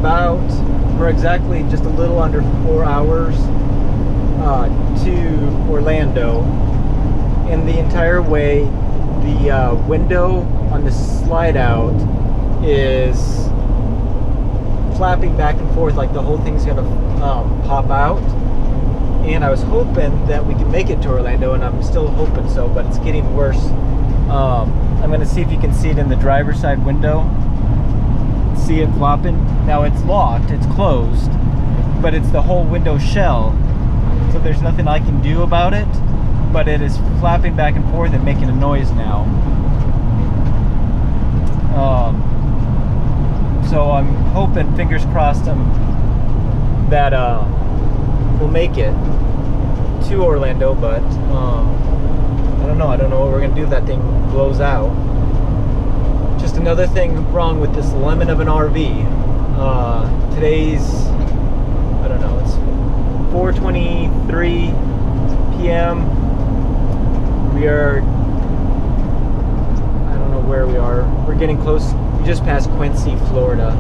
we're exactly just a little under 4 hours to Orlando. And the entire way, the window on the slide out is flapping back and forth like the whole thing's gonna pop out. And I was hoping that we could make it to Orlando, and I'm still hoping so, but it's getting worse. I'm gonna see if you can see it in the driver's side window. See it flopping? Now it's locked, it's closed, but it's the whole window shell. So there's nothing I can do about it, but it is flapping back and forth and making a noise now. So I'm hoping, fingers crossed, that we'll make it to Orlando, but I don't know what we're gonna do if that thing blows out. Just another thing wrong with this lemon of an RV. Today's, I don't know, it's 4:23 p.m. We are, I don't know where we are. We're getting close. We just passed Quincy, Florida.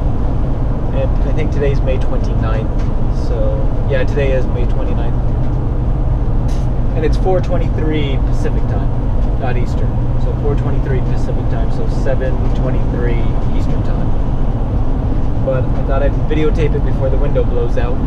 And I think today's May 29th. So, yeah, today is May 29th. And it's 4:23 Pacific time, not Eastern. So 4:23 Pacific time, so 7:23 Eastern time. But I thought I'd videotape it before the window blows out.